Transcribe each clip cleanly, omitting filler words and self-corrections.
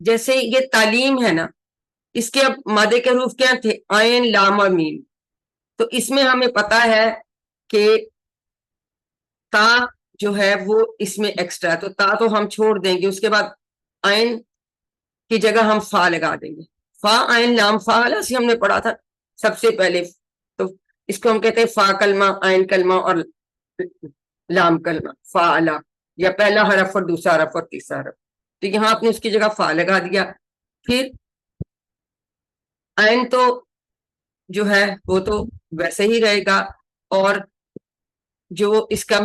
جیسے یہ تعلیم ہے نا، اس کے اب مادے کے حروف کیا تھے؟ عین، لام اور میم. تو اس میں ہمیں پتا ہے کہ تا جو ہے وہ اس میں ایکسٹرا ہے، تو تا تو ہم چھوڑ دیں گے. اس کے بعد عین کی جگہ ہم فا لگا دیں گے. فا عین لام فا علا سے ہم نے پڑھا تھا سب سے پہلے. تو اس کو ہم کہتے ہیں فا کلمہ، عین کلمہ اور لام کلمہ. فا علا، یا پہلا حرف اور دوسرا حرف اور تیسرا حرف. تو یہاں آپ نے اس کی جگہ فا لگا دیا. پھر عین تو جو ہے وہ تو ویسے ہی رہے گا، اور جو اس کا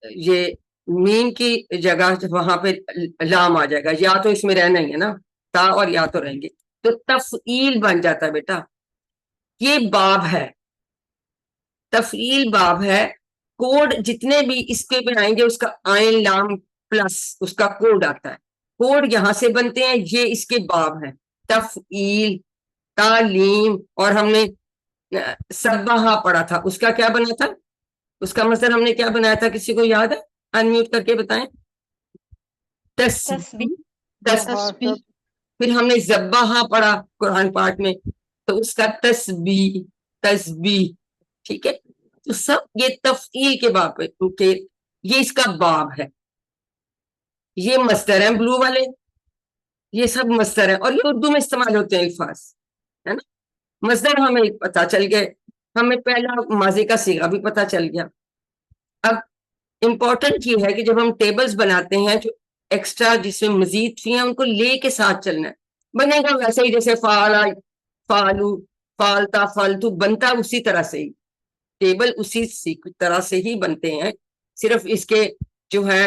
یہ میم کی جگہ وہاں پہ لام آ جائے گا. یا تو اس میں رہنا ہی ہے نا، تا اور یا تو رہیں گے. تو تفعیل بن جاتا ہے بیٹا. یہ باب ہے، تفعیل باب ہے. کوڈ جتنے بھی اس کے پہ آئیں گے اس کا عین لام پلس اس کا کوڈ آتا ہے. کوڈ یہاں سے بنتے ہیں، یہ اس کے باب ہیں. تفعیل، تعلیم، اور ہم نے سبحہ پڑھا تھا، اس کا کیا بنا تھا؟ اس کا مصدر ہم نے کیا بنایا تھا؟ کسی کو یاد ہے؟ انمیوٹ کر کے بتائیں. تسبیح. تسبیح. پھر ہم نے ذبحہ پڑھا قرآن پاک میں، تو اس کا تسبیح، تسبیح. ٹھیک ہے. تو سب یہ تفعیل کے باب ہے، کیونکہ یہ اس کا باب ہے. یہ مصدر ہیں بلو والے، یہ سب مصدر ہیں، اور یہ اردو میں استعمال ہوتے ہیں الفاظ، ہے نا. مصدر ہمیں پتا چل گئے، ہمیں پہلا ماضی کا صیغہ بھی پتا چل گیا. اب امپورٹنٹ یہ ہے کہ جب ہم ٹیبلز بناتے ہیں جو ایکسٹرا جس میں مزید فی ہیں ان کو لے کے ساتھ چلنا ہے. بنے گا ویسے ہی جیسے فعلا، فالو، فالتا، فالتو بنتا اسی طرح سے ہی. ٹیبل اسی طرح سے ہی بنتے ہیں، صرف اس کے جو ہے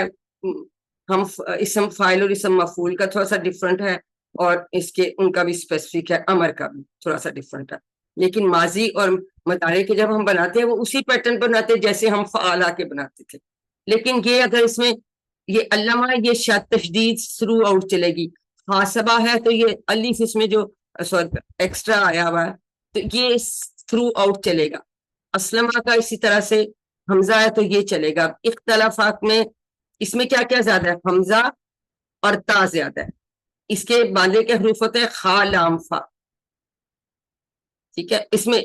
ہم اسم فاعل اور اسم مفعول کا تھوڑا سا ڈفرنٹ ہے، اور اس کے ان کا بھی اسپیسیفک ہے، امر کا بھی تھوڑا سا ڈفرنٹ ہے. لیکن ماضی اور مضارع کے جب ہم بناتے ہیں وہ اسی پیٹرن بناتے ہیں جیسے ہم فعلا کے بناتے تھے. لیکن یہ اگر اس میں یہ علامہ، یہ شاید تشدید تھرو آؤٹ چلے گی. حاسبہ ہے تو یہ الف اس میں جو ایکسٹرا آیا ہوا ہے تو یہ تھرو آؤٹ چلے گا. اسلمہ کا اسی طرح سے حمزہ ہے تو یہ چلے گا. اختلافات میں اس میں کیا کیا زیادہ ہے؟ حمزہ اور تا زیادہ ہے. اس کے باندھے کے حروف ہوتے ہیں خا، لام، فا. ٹھیک ہے. اس میں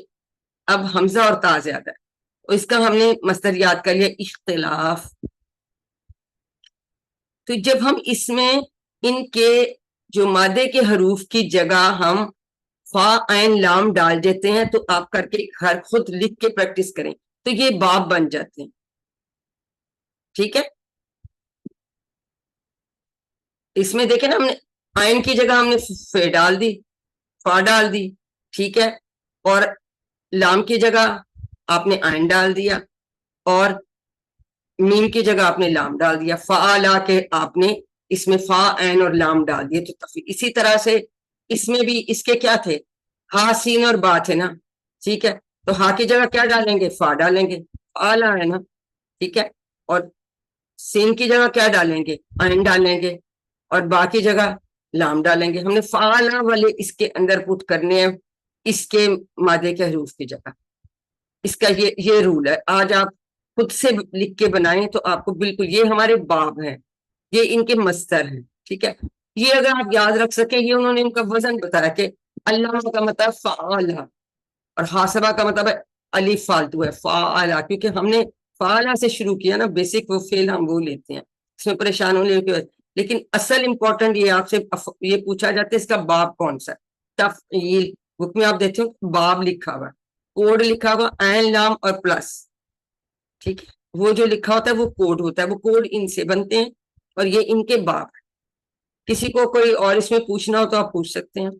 اب حمزہ اور تا زیادہ ہے، اس کا ہم نے مصدر یاد کر لیا اختلاف. تو جب ہم اس میں ان کے جو مادے کے حروف کی جگہ ہم فا عین لام ڈال دیتے ہیں تو آپ کر کے گھر خود لکھ کے پریکٹس کریں تو یہ باب بن جاتے ہیں. ٹھیک ہے. اس میں دیکھیں نا ہم نے عین کی جگہ ہم نے فے ڈال دی، فا ڈال دی. ٹھیک ہے. اور لام کی جگہ آپ نے عین ڈال دیا، اور میم کی جگہ آپ نے لام ڈال دیا. فعلا کے آپ نے اس میں فا عین اور لام ڈال دیے. تو اسی طرح سے اس میں بھی اس کے کیا تھے؟ ہا، سین اور با تھے نا. ٹھیک ہے. تو ہا کی جگہ کیا ڈالیں گے؟ فا ڈالیں گے، فعلا ہے نا. ٹھیک ہے. اور سین کی جگہ کیا ڈالیں گے؟ عین ڈالیں گے، اور با کی جگہ لام ڈالیں گے. ہم نے فعلا والے اس کے اندر پٹ کرنے ہیں اس کے مادے کے حروف کی جگہ. اس کا یہ رول ہے. آج آپ خود سے لکھ کے بنائیں تو آپ کو بالکل یہ ہمارے باب ہیں، یہ ان کے مصدر ہیں. ٹھیک ہے. یہ اگر آپ یاد رکھ سکیں، یہ انہوں نے ان کا وزن بتایا کہ علامہ کا مطلب فعلا اور حاسبہ کا مطلب ہے الف فالتو ہے فعلا، کیونکہ ہم نے فعلا سے شروع کیا نا، بیسک وہ فعل ہم وہ لیتے ہیں، اس میں پریشان ہونے کی وجہ. لیکن اصل امپورٹنٹ یہ آپ سے یہ پوچھا جاتا ہے اس کا باب کون سا ہے. تفعیل بک میں آپ دیکھتے ہو باب لکھا ہوا ہے، کوڈ لکھا ہوا عین لام اور پلس. ٹھیک ہے. وہ جو لکھا ہوتا ہے وہ کوڈ ہوتا ہے، وہ کوڈ ان سے بنتے ہیں اور یہ ان کے باب. کسی کو کوئی اور اس میں پوچھنا ہو تو آپ پوچھ سکتے ہیں.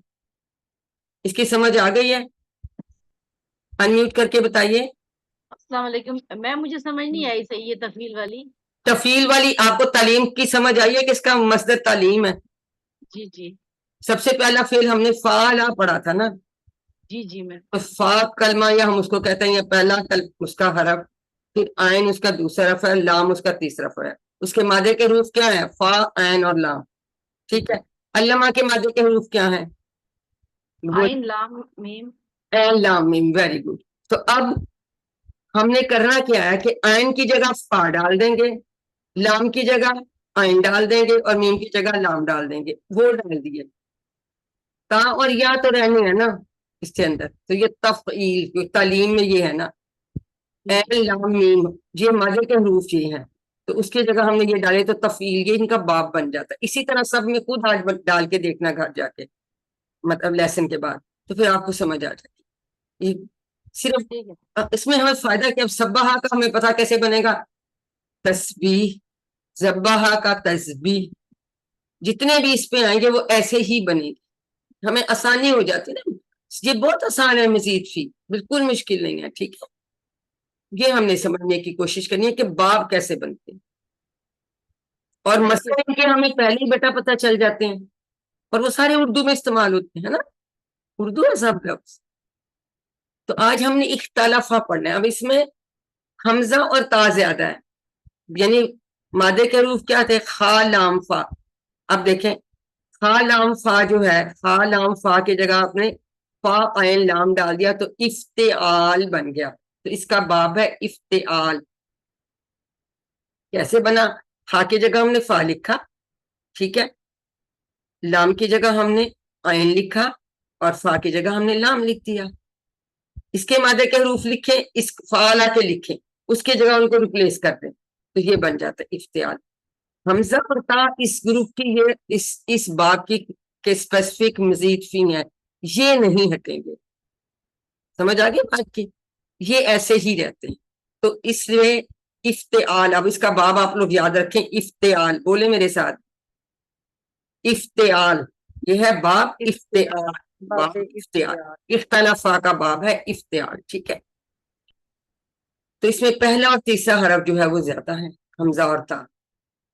اس کی سمجھ آ گئی ہے؟ انمیوٹ کر کے بتائیے. السلام علیکم میم، مجھے سمجھ نہیں آئی صحیح یہ تفعیل والی. تفعیل والی آپ کو تعلیم کی سمجھ آئی ہے کہ اس کا مصدر تعلیم ہے. جی جی سب سے پہلا فعل ہم نے فعلا پڑھا تھا نا. جی جی میم. تو فا کلمہ یا ہم اس کو کہتے ہیں یہ پہلا اس کا حرف، پھر عین اس کا دوسرا حرف ہے، لام اس کا تیسرا حرف ہے. اس کے مادے کے حروف کیا ہیں؟ فا، عین اور لام. ٹھیک ہے. علامہ کے مادے کے حروف کیا ہیں؟ عین لام میم. عین لام میم. Very good. تو اب ہم نے کرنا کیا ہے کہ عین کی جگہ فا ڈال دیں گے، لام کی جگہ آئین ڈال دیں گے اور میم کی جگہ لام ڈال دیں گے، وہ ڈال دیے. تا اور یا تو رہنے ہیں نا اس کے اندر، تو یہ تفعیل تعلیم میں یہ ہے نا، عین لام میم، یہ ماضی کے حروف یہ ہیں، تو اس کی جگہ ہم نے یہ ڈالے تو تفعیل، یہ ان کا باب بن جاتا ہے. اسی طرح سب میں خود آج ڈال کے دیکھنا گھر جا کے، مطلب لیسن کے بعد، تو پھر آپ کو سمجھ آ جائے گی. یہ صرف اس میں ہمیں فائدہ کہ اب سبحہ کا ہمیں پتا کیسے بنے گا، تسبیح، زبحہ کا تسبیح، جتنے بھی اس پہ آئیں گے وہ ایسے ہی بنے گی، ہمیں آسانی ہو جاتی نا. یہ بہت آسان ہے مزید فی، بالکل مشکل نہیں ہے. ٹھیک ہے، یہ ہم نے سمجھنے کی کوشش کرنی ہے کہ باب کیسے بنتے ہیں، اور مسئلے کے ہمیں پہلے ہی بیٹا پتہ چل جاتے ہیں، اور وہ سارے اردو میں استعمال ہوتے ہیں نا، اردو ہے سب لفظ. تو آج ہم نے اختلافہ پڑھنا ہے. اب اس میں حمزہ اور تا زیادہ ہے، یعنی مادے کے حروف کیا تھے، خا لام فا. اب دیکھیں خا لام فا جو ہے، خا لام فا کی جگہ آپ نے فا عین لام ڈال دیا تو افتعال بن گیا. تو اس کا باب ہے افتعال. کیسے بنا، خا کی جگہ ہم نے فا لکھا، ٹھیک ہے، لام کی جگہ ہم نے عین لکھا، اور فا کی جگہ ہم نے لام لکھ دیا. اس کے مادے کے حروف لکھیں، اس فعلا کے لکھیں، اس کی جگہ ان کو ریپلیس کر دیں، تو یہ بن جاتا ہے افتعال. حمزہ اور تا اس گروپ کی، یہ اس باب کی کے اسپیسیفک مزید فی ہیں، یہ نہیں ہٹیں گے. سمجھ آ گئی بات کی، یہ ایسے ہی رہتے ہیں. تو اس لیے افتعال، اب اس کا باب آپ لوگ یاد رکھیں، افتعال بولے میرے ساتھ، افتعال، یہ ہے باب افتعال، باب افتعال، اختلافہ کا باب ہے افتعال. ٹھیک ہے، تو اس میں پہلا اور تیسرا حرف جو ہے وہ زیادہ ہے، حمزہ اور تا.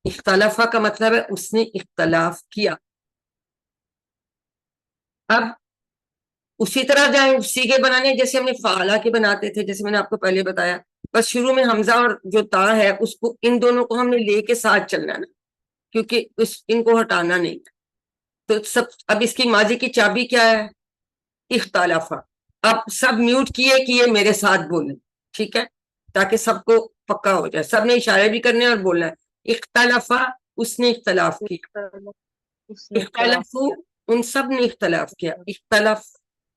اختلافہ کا مطلب ہے اس نے اختلاف کیا. اب اسی طرح جائیں سیگے بنانے جیسے ہم نے فعلا کے بناتے تھے، جیسے میں نے آپ کو پہلے بتایا، بس شروع میں حمزہ اور جو تا ہے اس کو، ان دونوں کو ہم نے لے کے ساتھ چلنا ہے نا، کیونکہ ان کو ہٹانا نہیں. تو اب اس کی ماضی کی چابی کیا ہے، اختلافہ. اب سب میوٹ کیے میرے ساتھ بولیں، ٹھیک ہے، تاکہ سب کو پکا ہو جائے. سب نے اشارے بھی کرنے اور بولنا ہے. اختلافہ، اس نے اختلاف کیا. اختلافو، ان سب نے اختلاف کیا.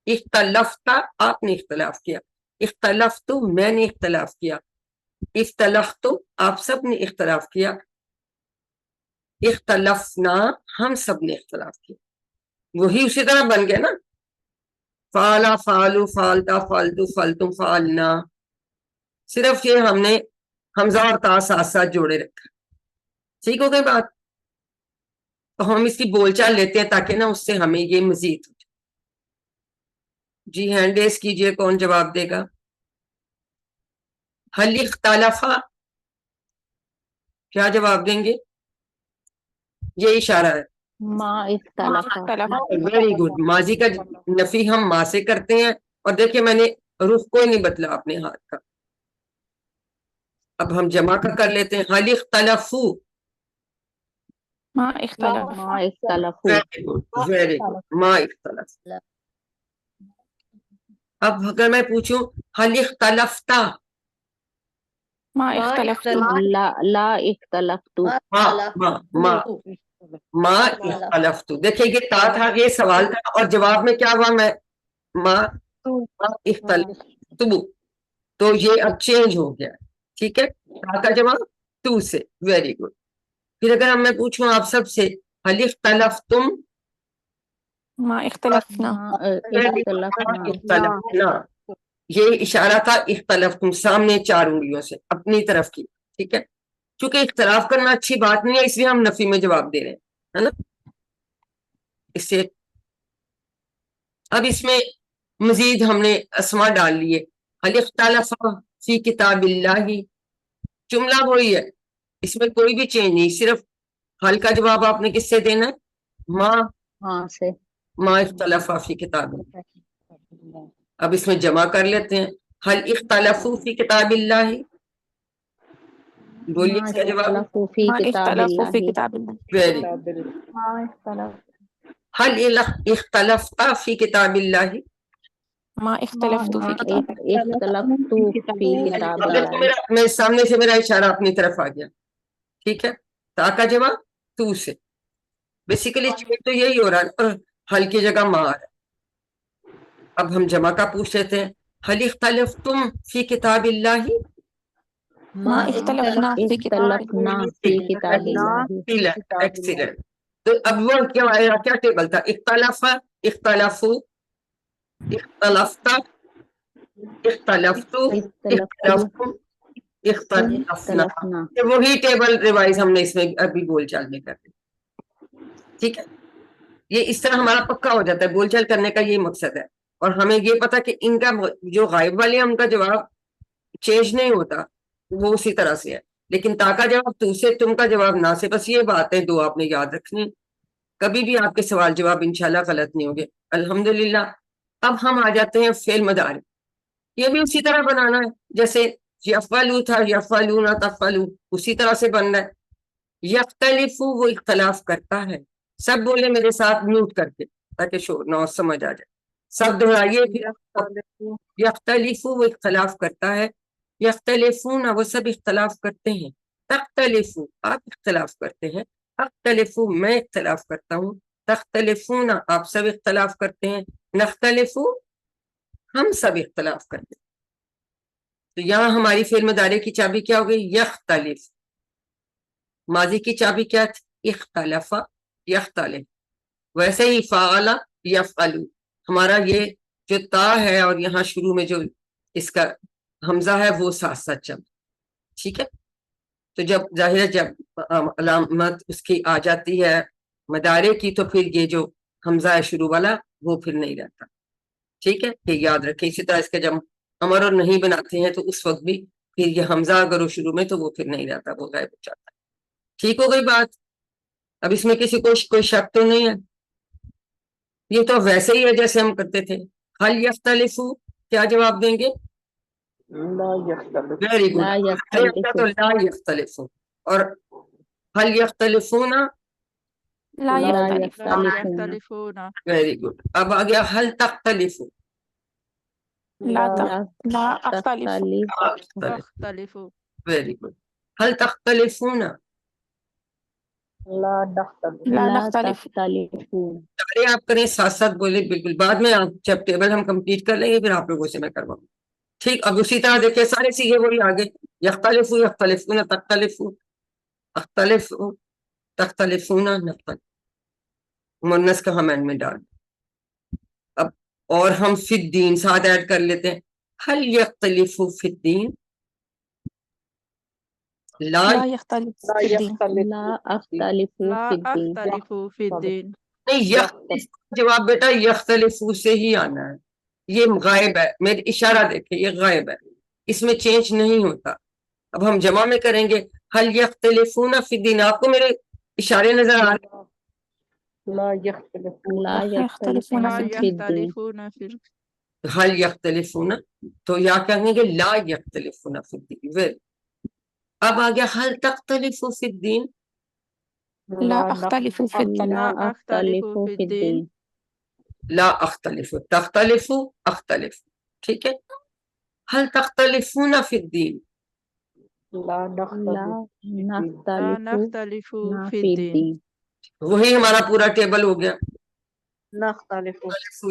اختلفتا، آپ نے اختلاف کیا. اختلفتو، میں نے اختلاف کیا. اختلفتو، آپ سب نے اختلاف کیا. اختلفنا، ہم سب نے اختلاف کیا. وہی اسی طرح بن گیا نا، فعلا فعلو فعلتا فعلتو فعلتم فعلنا. صرف یہ ہم نے حمزہ اور تا ساتھ ساتھ جوڑے رکھا. ٹھیک ہو گئی بات. تو ہم اس کی بول چال لیتے ہیں تاکہ نا اس سے ہمیں یہ مزید ہو جائے. جی ہینڈ ریز کیجئے، کون جواب دے گا. حل اختلافہ، کیا جواب دیں گے، یہ اشارہ ہے. ما اختلافا. Very good. ماضی کا نفی ہم ماں سے کرتے ہیں، اور دیکھیں میں نے رخ کوئی نہیں بدلا اپنے ہاتھ کا. اب ہم جمع کا کر لیتے ہیں. حل اختلافو، ما اختلاف. ما اختلافو. ویری گڈ ویری گڈ، ما اختلاف. اب اگر میں پوچھوں حل اختلفتا، ما اختلف. لا اختلفتو. ما اختلفتو. دیکھیں یہ تا تھا، یہ سوال تھا، اور جواب میں کیا ہوا، میں ما اختلفتو، تو یہ اب چینج ہو گیا. ٹھیک ہے، تا کا جواب تو سے. Very good. پھر اگر میں پوچھوں آپ سب سے حل اختلفتم، ما اختلفنا. اختلفنا، یہ اشارہ تھا اختلفتم، سامنے 4 انگلیوں سے اپنی طرف کی. ٹھیک ہے، چونکہ اختلاف کرنا اچھی بات نہیں ہے، اس لیے ہم نفی میں جواب دے رہے ہیں، ہے نا. اس سے اب اس میں مزید ہم نے اسما ڈال لیے. حل اختلف فی کتاب اللہ، جملہ وہی ہے، اس میں کوئی بھی چینج نہیں، صرف حل کا جواب آپ نے کس سے دینا ہے، ہاں سے. ما اختلف فی کتاب اللہ. اب اس میں جمع کر لیتے ہیں. حل اختلفوا فی کتاب اللہ، بولیے ما اس کا جواب. اختلافو فی ما کتاب اختلفوا في اللہ. كتاب الله. ویری. ما اختلاف. حل اختلفتا فی کتاب اللہ. ما اختلفت في كتاب الله. اختلفتو فی کتاب اللہ. میرے سامنے سے میرا اشارہ اپنی طرف آ گیا، ٹھیک ہے، تا کا جواب تو سے. بیسیکلی تو یہی ہو رہا ہے اور حل کی جگہ ما آ رہا ہے. اب ہم جمع کا پوچھ لیتے ہیں. حل اختلفتم فی کتاب اللہ. ما اختلفنا في كتاب اختلفنا فی کتاب اللہ. ایکسیلنٹ. تو اب وہ کیا ٹیبل تھا؟ اختلاف، اختلافو، اختلافتا، اختلفتو، اختلفتم، اختلافنا. اختلفنا. وہی ٹیبل ریوائز ہم نے اس میں ابھی بول چال میں کر دی. ٹھیک ہے، یہ اس طرح ہمارا پکا ہو جاتا ہے. بول چال کرنے کا یہی مقصد ہے. اور ہمیں یہ پتا کہ ان کا جو غائب والے ہیں ان کا جواب چینج نہیں ہوتا، وہ اسی طرح سے ہے. لیکن تا کا جواب تو سے، تم کا جواب نہ سے. بس یہ باتیں دو آپ نے یاد رکھنی. کبھی بھی آپ کے سوال جواب انشاءاللہ غلط نہیں ہوگے الحمدللہ. اب ہم آ جاتے ہیں فعل مضارع. یہ بھی اسی طرح بنانا ہے جیسے یفعلو تھا، یفعلون تفعلو، اسی طرح سے بننا ہے. یختلف وہ اختلاف کرتا ہے. سب بولے میرے ساتھ میوٹ کر کے تاکہ شور نہ سمجھ آ جائے. سب دہرائیے پھر. یختلف وہ اختلاف کرتا ہے. یختلفون وہ سب اختلاف کرتے ہیں. تختلف آپ اختلاف کرتے ہیں. اختلف میں اختلاف کرتا ہوں. تختلفون آپ سب اختلاف کرتے ہیں. نختلف ہم سب اختلاف کرتے ہیں. تو یہاں ہماری فعل مضارع کی چابی کیا ہو گئی؟ یختلف. ماضی کی چابی کیا تھی؟ اختلف، یختلف. ویسے ہی فعل، یفعل. ہمارا یہ جو تا ہے اور یہاں شروع میں جو اس کا حمزہ ہے وہ ساتھ ساتھ چل. ٹھیک ہے، تو جب ظاہر ہے جب علامت اس کی آ جاتی ہے مضارع کی تو پھر یہ جو حمزہ ہے شروع والا وہ پھر نہیں رہتا. ٹھیک ہے، یہ یاد رکھیں. اسی طرح اس کے جب امر اور نہیں بناتے ہیں تو اس وقت بھی پھر یہ حمزہ اگر وہ شروع میں تو وہ پھر نہیں رہتا، وہ غائب ہو جاتا ہے. ٹھیک ہو گئی بات؟ اب اس میں کسی کو کوئی شک تو نہیں ہے؟ یہ تو ویسے ہی ہے جیسے ہم کرتے تھے. حل یختلفو کیا جواب دیں گے؟ Very good. لا یختلف. لا یختلفو. اور حل یختلفون. لا لا يختلفون. یختلفون. Very good. اب آ گیا حل تختلفو. لا أختلف. تختلف. Very good. حل تختلفون. لا نختلف. تختلفون. سارے آپ کریں ساتھ ساتھ بولے بالکل. بعد میں آپ جب ٹیبل ہم کمپلیٹ کر لیں گے پھر آپ لوگوں سے میں کرواؤں. ٹھیک، اب اسی طرح دیکھیں سارے سیگے وہی آگے. یختلف، یختلفون، تختلف، اختلف، تختلفون، نختلف. مؤنث کا ہم اینڈ میں ڈال. اب اور ہم فی الدین ساتھ ایڈ کر لیتے ہیں. حل یختلف فی الدین. لا لا يختلف في الدين. لا اختلف فی الدین. نہیں، یختلف جواب بیٹا یختلف سے ہی آنا ہے. یہ غائب ہے، میرے اشارہ دیکھیں یہ غائب ہے، اس میں چینج نہیں ہوتا. اب ہم جمع میں کریں گے حل یختلفون فی الدین. آپ کو میرے اشارے نظر آ رہے ہیں؟ لا یختلفون فی الدین. حل یختلفون تو یا کہیں گے لا یختلفون فی الدین. اب آ گیا حل تختلف فی الدین. لا أختلف في الدين. لا اختلف فی الدین. لا اختلف، تختلف، اختلف. ٹھیک ہے. حل تختلفون فی الدین. لا نختلف فی الدین. وہی ہمارا پورا ٹیبل ہو گیا. نختلف.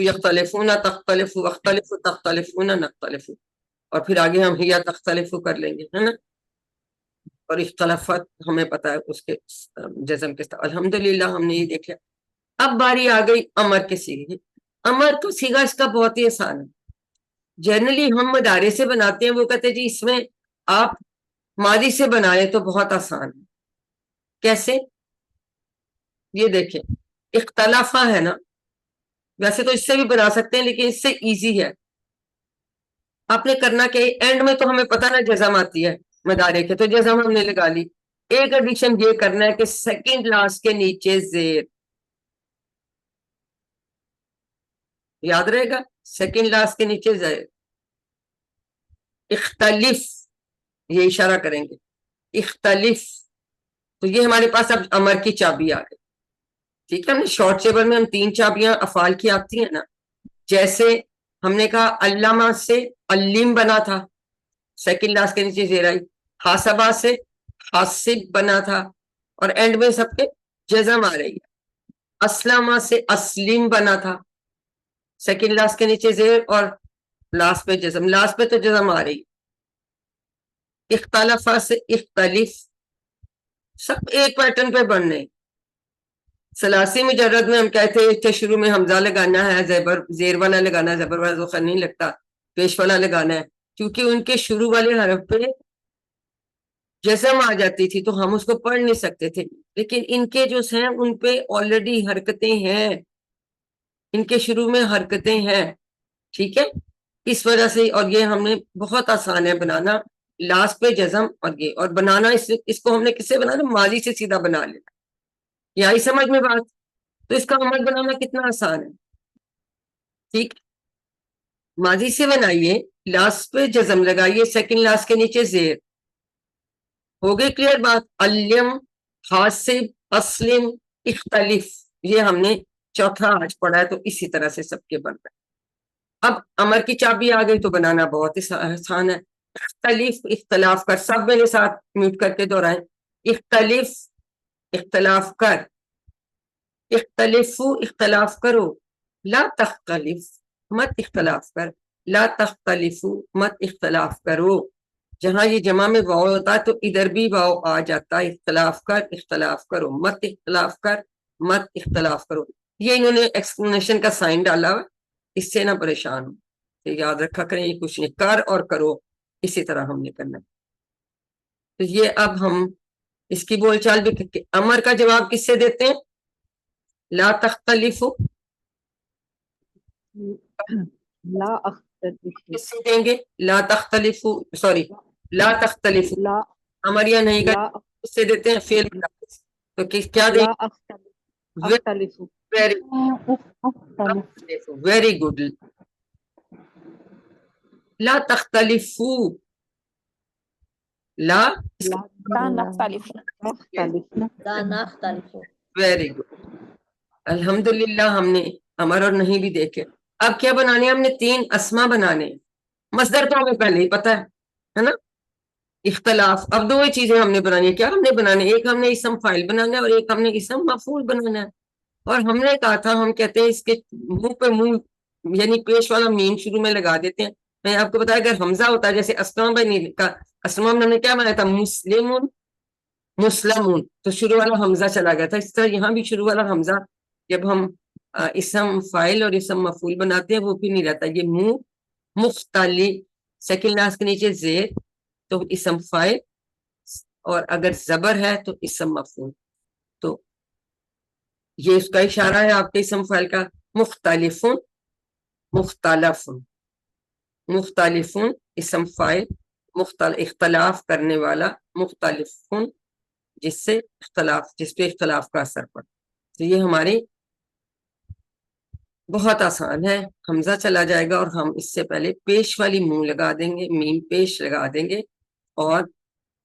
یختلفون، تختلف، اختلف، تختلفون، نختلف. اور پھر آگے ہم ہی تختلف کر لیں گے، ہے نا. اور اختلافات ہمیں پتا ہے اس کے جزم کے ساتھ. الحمدللہ ہم نے یہ دیکھ لیا. اب باری آ گئی امر کے سیغے. امر تو سیغہ اس کا بہت ہی آسان ہے. جنرلی ہم مضارع سے بناتے ہیں، وہ کہتے ہیں جی اس میں آپ ماضی سے بنائیں تو بہت آسان ہے. کیسے؟ یہ دیکھیں اختلافہ ہے نا، ویسے تو اس سے بھی بنا سکتے ہیں لیکن اس سے ایزی ہے. آپ نے کرنا کہ اینڈ میں تو ہمیں پتہ نا جزم آتی ہے مضارع کے، تو جزم ہم نے لگا لی. ایک ایڈیشن یہ کرنا ہے کہ سیکنڈ لاسٹ کے نیچے زیر. یاد رہے گا، سیکنڈ لاسٹ کے نیچے زیر. اختلف یہ اشارہ کریں گے اختلف. تو یہ ہمارے پاس اب امر کی چابی آ گئی. ٹھیک ہے، ہم نے شارٹ ٹیبل میں ہم 3 چابیاں افعال کی آتی ہیں نا. جیسے ہم نے کہا علامہ سے علم بنا تھا، سیکنڈ لاسٹ کے نیچے زیر آئی. حاسبہ سے حاسب بنا تھا اور اینڈ میں سب کے جزم آ رہی ہے. اسلمہ سے اسلم بنا تھا, سیکنڈ لاسٹ کے نیچے زیر اور لاسٹ پہ جزم, لاسٹ پہ تو جزم آ رہی. اختلافہ سے اختلف, سب ایک پیٹرن پہ بن رہے. ثلاثی مجرد میں ہم کہتے ہیں کہ شروع میں حمزہ لگانا ہے, زیر والا لگانا ہے, زبر والا ذوخر نہیں لگتا, پیش والا لگانا ہے, کیونکہ ان کے شروع والے حرف پہ جزم آ جاتی تھی تو ہم اس کو پڑھ نہیں سکتے تھے. لیکن ان کے جو ہیں ان پہ آلریڈی حرکتیں ہیں, ان کے شروع میں حرکتیں ہیں, ٹھیک ہے, اس وجہ سے. اور یہ ہم نے بہت آسان ہے بنانا, لاسٹ پہ جزم اور یہ, اور بنانا اس کو ہم نے کس سے بنانا, ماضی سے سیدھا بنا لینا. یہ آئی سمجھ میں بات؟ تو اس کا عمل بنانا کتنا آسان ہے, ٹھیک. ماضی سے بنائیے, لاسٹ پہ جزم لگائیے, سیکنڈ لاسٹ کے نیچے زیر. ہو گئی کلیئر بات؟ علم, حاسب, اسلم, اختلف, یہ ہم نے چوتھا آج پڑھا ہے, تو اسی طرح سے سب کے بن رہے. اب امر کی چابی آ گئی تو بنانا بہت آسان ہے. اختلف, اختلاف کر, سب میرے ساتھ میوٹ کر کے دہرائیں. اختلف, اختلاف کر. اختلفو, اختلاف کرو. لا تختلف, مت اختلاف کر. لا تختلفو, مت اختلاف کرو. جہاں یہ جمع میں واو ہوتا ہے تو ادھر بھی واو آ جاتا ہے. اختلاف کر, اختلاف کرو, مت اختلاف کر, مت اختلاف کرو. یہ انہوں نے ایکسپلینیشن کا سائن ڈالا ہوا, اس سے نہ پریشان ہو, یاد رکھا کریں, یہ کچھ نہیں, کر اور کرو اسی طرح ہم نے کرنا. تو یہ اب ہم اس کی بول چال بھی, امر کا جواب کس سے دیتے ہیں؟ لا تختلفو, لا اختلف کس سے دیں گے؟ لا تختلفو, سوری, لا تختلفو. لا امر یا نہیں کا لا کس سے دیتے ہیں؟ فعل. تو کیا دیں لا اختلف ویری گڈ. لا تختلفو, لا لا نختلف. اختلف لا نختلف. Very good. الحمدللہ ہم نے امر اور نہیں بھی دیکھے. اب کیا بنانے ہیں؟ ہم نے 3 اسما بنانے ہیں. مصدر تو ہمیں پہلے ہی پتا ہے نا. اختلاف, اب 2 ہی چیزیں ہم نے بنانی ہے. کیا ہم نے بنانے؟ ایک ہم نے اسم فاعل بنانا ہے اور ایک ہم نے اسم مفعول بنانا ہے. اور ہم نے کہا تھا, ہم کہتے ہیں اس کے منہ پہ منہ, یعنی پیش والا میم شروع میں لگا دیتے ہیں. میں آپ کو بتایا اگر حمزہ ہوتا ہے, جیسے اسلم بنی کا اسلم میں ہم نے کیا بنایا تھا؟ مسلمون, مسلمون, تو شروع والا حمزہ چلا گیا تھا. اس طرح یہاں بھی شروع والا حمزہ جب ہم اسم فاعل اور اسم مفعول بناتے ہیں وہ بھی نہیں رہتا. یہ منہ مختلف, سیکنڈ لاسٹ کے نیچے زیر, تو اسم فاعل, اور اگر زبر ہے تو اسم مفعول. تو یہ اس کا اشارہ ہے آپ کے اسم فاعل کا. مختلفون, مختلفون, مختلفون اسم فاعل, اختلاف کرنے والا, مختلفون جس سے اختلاف, جس پہ اختلاف کا اثر پڑا. تو یہ ہماری بہت آسان ہے. حمزہ چلا جائے گا اور ہم اس سے پہلے پیش والی منہ لگا دیں گے, میم پیش لگا دیں گے. اور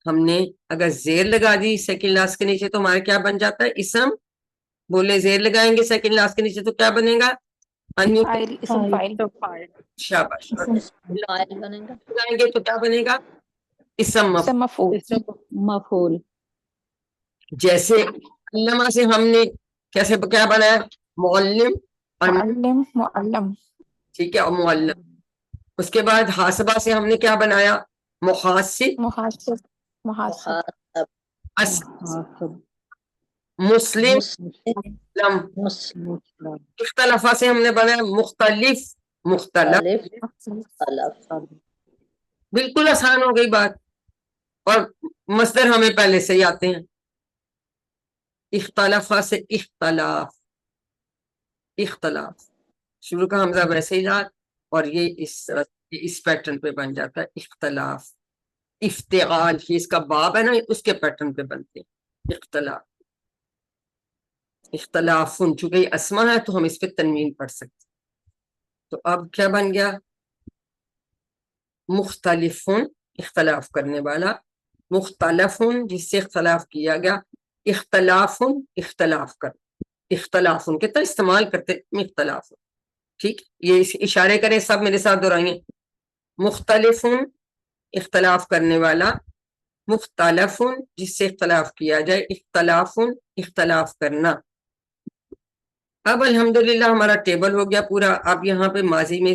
ہم نے اگر زیر لگا دی سیکنڈ لاسٹ کے نیچے تو ہمارا کیا بن جاتا ہے؟ اسم. بولے زیر لگائیں گے سیکنڈ لاسٹ کے نیچے تو کیا بنے گا؟ فاعل, اسم فاعل. شاباش. فاعل بنے گا. لگائیں گے تو کیا بنے گا؟ اسم مفعول. اسم مفعول. مفعول. جیسے علامہ سے ہم نے کیسے کیا بنایا؟ معلم, معلم, معلم. ٹھیک ہے, اور معلم. اس کے بعد حاسبہ سے ہم نے کیا بنایا؟ محاسب, محاسب, محاسب. مسلم, مسلم. مسلم. اختلافہ سے ہم نے بنایا مختلف, مختلف. مختلف. بالکل آسان ہو گئی بات. اور مصدر ہمیں پہلے سے ہی آتے ہیں. اختلافہ سے اختلاف, اختلاف, شروع کا حمزہ ویسے ہی رہا, اور یہ اس پیٹرن پہ بن جاتا ہے اختلاف. افتعال, یہ اس کا باب ہے نا, اس کے پیٹرن پہ بنتے ہیں اختلاف. اختلافن, چونکہ یہ اسما ہے تو ہم اس پہ تنوین پڑھ سکتے. تو اب کیا بن گیا؟ مختلفن, اختلاف کرنے والا. مختلفن, جس سے اختلاف کیا گیا. اختلافن, اختلاف کر. اختلافن کتنا استعمال کرتے اختلاف. ٹھیک, یہ اشارے کریں سب میرے ساتھ دہرائیں. مختلفن, اختلاف کرنے والا. مختلف جس سے اختلاف کیا جائے، اختلاف اختلاف کرنا. اب الحمدللہ ہمارا ٹیبل ہو گیا پورا. اب یہاں پہ ماضی میں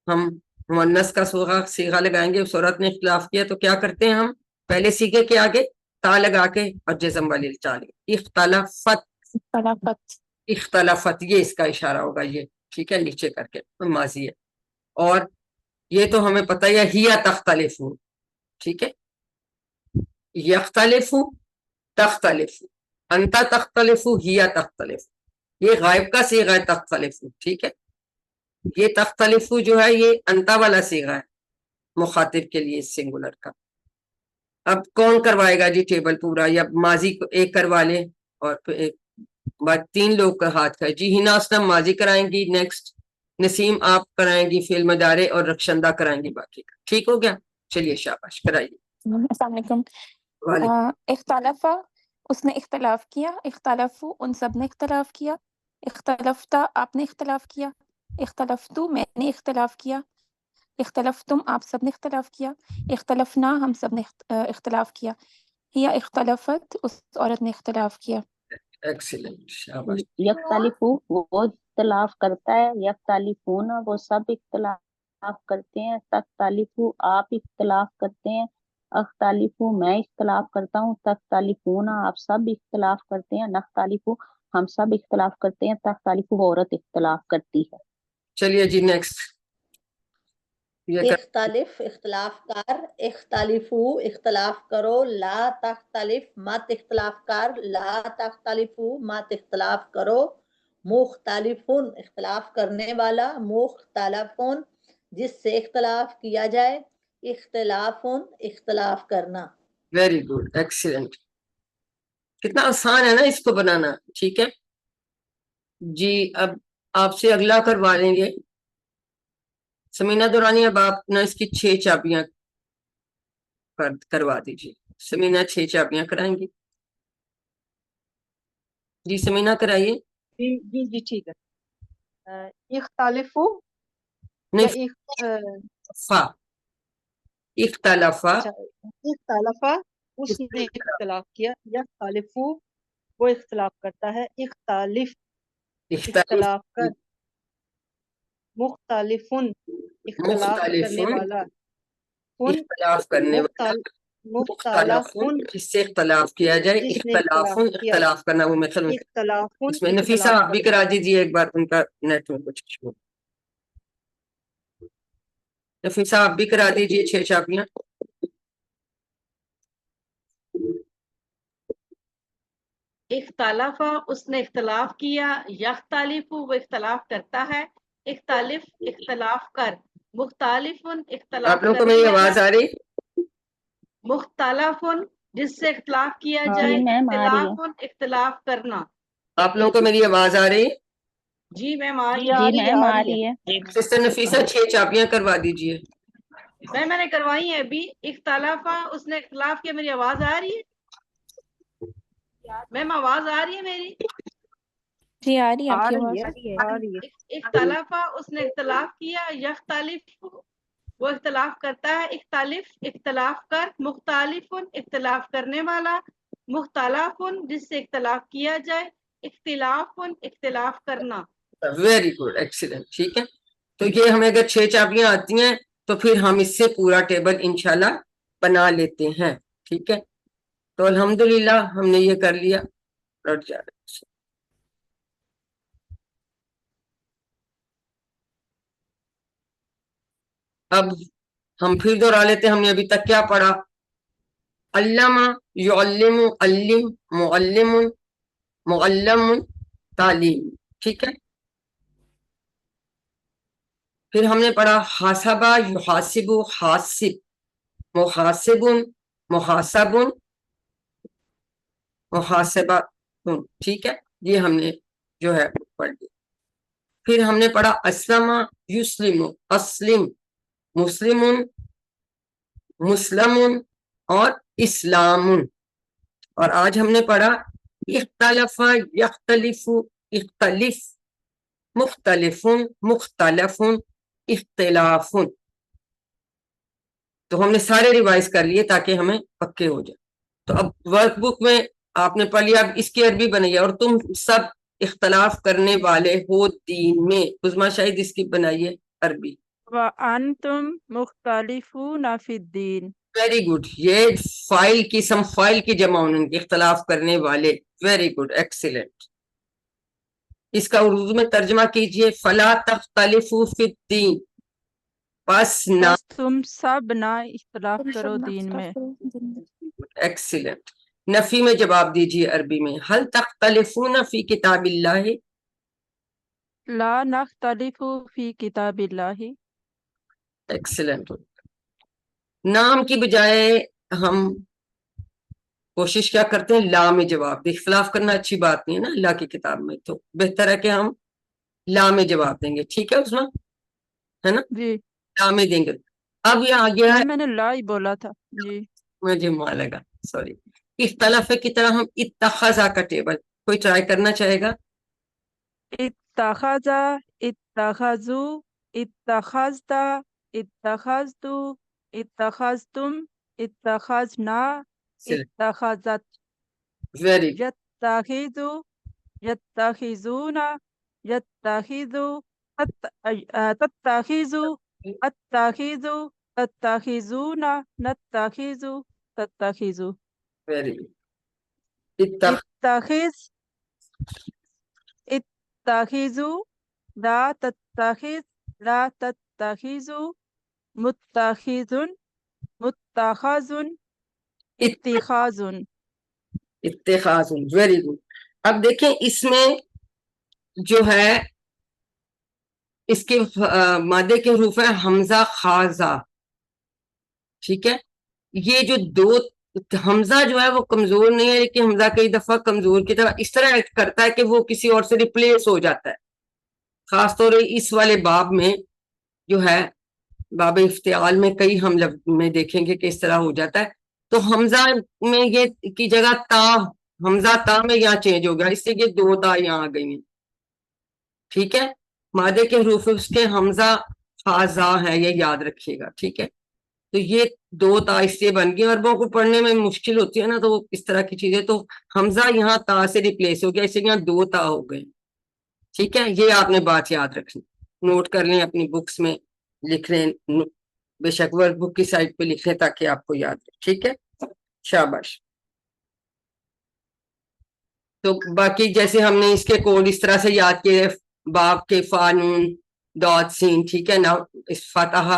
ہم مؤنث کا صیغہ لگائیں گے. اس عورت نے اختلاف کیا تو کیا کرتے ہیں ہم؟ پہلے سیغے کے آگے تا لگا کے اور جزم والی چال. اختلافت، اختلافت اختلافت، یہ اس کا اشارہ ہوگا، یہ ٹھیک ہے، نیچے کر کے ماضی ہے. اور یہ تو ہمیں پتہ ہے ہی تختلف، ٹھیک ہے، یختلف تختلف، انت تختلف ہی تختلف، یہ غائب کا صیغہ ہے تختلف، ٹھیک ہے. یہ تختلف جو ہے یہ انتا والا صیغہ ہے مخاطب کے لیے سنگولر کا. اب کون کروائے گا جی ٹیبل پورا؟ یا ماضی کو ایک کروا لے اور پھر ایک بعد 3 لوگ کا ہاتھ کا. جی ہنا اسلم ماضی کرائیں گی، نیکسٹ نسیم آپ کرائیں گی فعل مضارع اور رخشندہ کرائیں گی باقی کا. ٹھیک ہو گیا؟ چلیے شاباش کرائیے. السلام علیکم. وعلیکم. اختلافا اس نے اختلاف کیا، اختلافو ان سب نے اختلاف کیا، اختلفتا آپ نے اختلاف کیا، اختلفتو میں نے اختلاف کیا، اختلفتم آپ سب نے اختلاف کیا، اختلفنا ہم سب نے اختلاف کیا، یا اختلافت اس عورت نے اختلاف کیا. ایکسیلنٹ، شاباش. یختلف وہ اختلاف کرتا ہے، یختلفون وہ سب اختلاف کرتے ہیں، تختلف آپ اختلاف کرتے ہیں، اختلف میں اختلاف کرتا ہوں، تختلفون آپ سب اختلاف کرتے ہیں، نختلف ہم سب اختلاف کرتے ہیں، تختلف وہ عورت اختلاف کرتی ہے. چلیے جی نیکسٹ. یہ کر اختلف اختلاف کر، اختلفو اختلاف کرو، لا تختلف مت اختلاف کر، لا تختلفو مت اختلاف کرو، مختلفن اختلاف کرنے والا، مختلفن جس سے اختلاف کیا جائے، اختلافن اختلاف کرنا. Very good, excellent. کتنا آسان ہے نا اس کو بنانا. ٹھیک ہے جی. اب آپ سے اگلا کروا لیں گے سمینہ دورانی. اب آپ نے اس کی 6 چابیاں کروا دیجیے. سمینہ 6 چابیاں کرائیں گی. جی سمینہ کرائیے. جی جی جی ٹھیک ہے. اختلافو یا نہیں، فا اختلافا. اچھا اختلافا اس نے اختلاف کیا، یختلفو وہ اختلاف کرتا ہے، اختلاف اختلاف کر، مختلفن اختلاف کرنے مختلفن والا، فن اختلاف کرنے والا، مختلفن جس سے اختلاف کیا جائے، جس نے اختلاف اختلاف کیا، اختلاف کرنا. وہ میں اختلافن اس میں نفیسہ اختلاف آپ بھی کرنا. کرا دیجیے ایک بار. ان کا نیٹ میں کچھ ایشو. نفیسہ آپ بھی کرا دیجیے 6 چابیاں. اختلافا اس نے اختلاف کیا، یختلف وہ اختلاف کرتا ہے، اختلف اختلاف کر، مختلف اختلاف آپ لوگوں کو کرنے میری والا، آواز آ رہی؟ مختلف جس سے اختلاف کیا آ جائے، جی میم آ رہی ہے. اختلاف اختلاف کرنا. آپ لوگوں کو میری آواز آ رہی؟ جی میم آ رہی جی ہے. آ جی رہی ہے میم آ آ رہی رہی ہے. ہے. سسٹر نفیسہ 6 چابیاں کروا دیجیے. میں نے کروائی ہیں ابھی. اختلافا اس نے اختلاف کیا. میری آواز آ رہی ہے میم؟ آواز آ رہی ہے میری؟ جی آ رہی ہے آپ آ کی رہی آواز. ہے آ رہی ہے. اختلافا اس نے اختلاف کیا، یختلف وہ اختلاف کرتا ہے، اختلف اختلاف کر، مختلف اختلاف کرنے والا، مختلف جس سے اختلاف کیا جائے، اختلاف اختلاف کرنا. Very good, excellent. ٹھیک ہے تو یہ ہمیں اگر 6 چابیاں آتی ہیں تو پھر ہم اس سے پورا ٹیبل انشاءاللہ بنا لیتے ہیں. ٹھیک ہے تو الحمدللہ ہم نے یہ کر لیا. لوٹ جا رہے ہیں. اب ہم پھر دوہرا لیتے ہیں. ہم نے ابھی تک کیا پڑھا؟ علامہ، یعلم، علم، معلم، معلم، تعلیم. ٹھیک ہے پھر ہم نے پڑھا حاسبہ، یحاسب، حاسب، محاسب، محاسب، محاسبہ. ٹھیک ہے یہ ہم نے جو ہے پڑھ لیا. پھر ہم نے پڑھا اسلم، یسلم، اسلم، مسلم، مسلم اور اسلام. اور آج ہم نے پڑھا اختلف، یختلف، اختلف، مختلف، مختلف، اختلاف. تو ہم نے سارے ریوائز کر لیے تاکہ ہمیں پکے ہو جائے. تو اب ورک بک میں آپ نے پڑھ لیا, اب اس کی عربی بنائی ہے. اور تم سب اختلاف کرنے والے ہو دین میں. عظما شاہد اس کی بنائیے عربی. وَأَنْتُمْ مُخْتَلِفُونَ فِي الدِّينِ. Very good. یہ فائل کی سم فائل کی جمع ان کے اختلاف کرنے والے. Very good, excellent. اس کا اردو میں ترجمہ کیجئے. فلا تختلفوا فی الدین, پس نہ. بس تم سب نہ اختلاف تم کرو سب دین میں. اختلاف کرو دین میں. ایکسیلنٹ. نفی میں جواب دیجئے عربی میں. هل تختلفون فی کتاب اللہ. لا نختلف فی کتاب اللہ. ایکسیلنٹ. نام کی بجائے ہم کوشش کیا کرتے ہیں, لا میں جواب دیں. اختلاف کرنا اچھی بات نہیں ہے نا اللہ کی کتاب میں, تو بہتر ہے کہ ہم لا میں جواب دیں گے. ٹھیک ہے عثمان, ہے نا, جی لا میں دیں گے. اب یہ آ گیا ہے, میں نے لا ہی بولا تھا. جی مجھے ماں لگا, سوری. اختلاف کی طرح ہم اتخذا کا ٹیبل, کوئی ٹرائی کرنا چاہے گا؟ اتخذ، اتخذو، اتخذت، اتخذتو، اتخذتم، اتخذنا، اتخذت. ویری یتخذو، یتخذون، یتخذو، تتخذو، اتخذو، تتخذون، نتخذو، تتخذو. ویری اتخذ، اتخذو، لا تتخذ، لا تتخذو، متخذن، متخذن، اتخاذن. اتخاذ. Very good. اب دیکھیں اس میں جو ہے اس کے مادے کے حروف ہے حمزہ خازہ. ٹھیک ہے, یہ جو دو حمزہ جو ہے وہ کمزور نہیں ہے, لیکن حمزہ کئی دفعہ کمزور کی طرح اس طرح ایکٹ کرتا ہے کہ وہ کسی اور سے ریپلیس ہو جاتا ہے. خاص طور پر اس والے باب میں جو ہے باب افتعال میں کئی ہم میں دیکھیں گے کہ اس طرح ہو جاتا ہے. تو حمزہ میں یہ کی جگہ تا, حمزہ تا میں یہاں چینج ہو گیا, اس سے یہ دو تا یہاں آ گئی ہیں. ٹھیک ہے, مادے کے حروف اس کے حمزہ خازا ہے, یہ یاد رکھیے گا. ٹھیک ہے, تو یہ دو تا اس سے بن گئی. عربوں کو پڑھنے میں مشکل ہوتی ہے نا, تو اس طرح کی چیزیں. تو حمزہ یہاں تا سے ریپلیس ہو گیا, اس سے یہاں دو تا ہو گئے. ٹھیک ہے, یہ آپ نے بات یاد رکھنی, نوٹ کر لیں اپنی بکس میں, لکھ لیں, بے شک ورک بک کی سائٹ پہ لکھ لیں تاکہ آپ کو یاد رہے. ٹھیک ہے, شاباش. تو باقی جیسے ہم نے اس کے کوڈ اس طرح سے یاد کیے, باب کے فانون ڈاٹ سین. ٹھیک ہے نا, فتح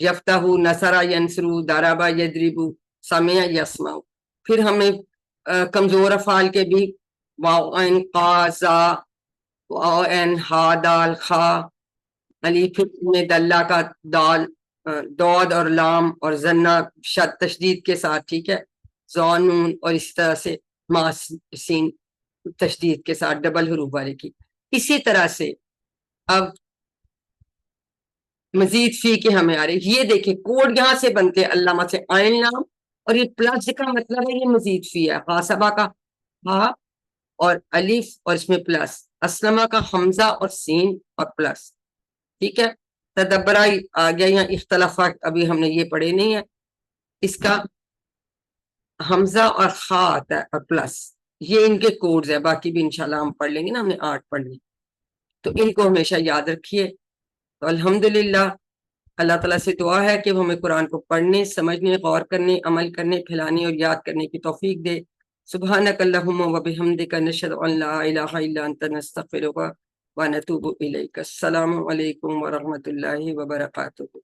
یفتح, نصرہ ینصرو, ضربہ یضربو, سمع یسمع. پھر ہمیں کمزور افعال کے بھی واو عین قا زا, واو عین ہا دال خا, الف میں دلہ کا دال, دود اور لام اور زنہ شد تشدید کے ساتھ. ٹھیک ہے, زانون, اور اسی طرح سے ماس سین تشدید کے ساتھ ڈبل حروف والے کی. اسی طرح سے اب مزید فی کے ہمیں آ رہے, یہ دیکھیں کوڈ یہاں سے بنتے ہیں علامہ سے عین لام, اور یہ پلس کا مطلب ہے یہ مزید فی ہے. قاسبہ کا ہا اور الف اور اس میں پلس, اسلمہ کا حمزہ اور سین اور پلس. ٹھیک ہے, تدبرہ آ گیا یہاں, اختلافات ابھی ہم نے یہ پڑھے نہیں ہے. اس کا حمزہ اور خا آتا ہے اور پلس, یہ ان کے کوڈز ہیں. باقی بھی انشاءاللہ ہم پڑھ لیں گے نا, ہم نے 8 پڑھ لی, تو ان کو ہمیشہ یاد رکھیے. تو الحمدللہ اللہ تعالیٰ سے دعا ہے کہ وہ ہمیں قرآن کو پڑھنے, سمجھنے, غور کرنے, عمل کرنے, پھیلانے اور یاد کرنے کی توفیق دے. سبحانک اللہم و بحمدک, نشہد ان لا الہ الا انت, نستغفرک ونتوب الیک. السلام علیکم ورحمۃ اللہ وبرکاتہ.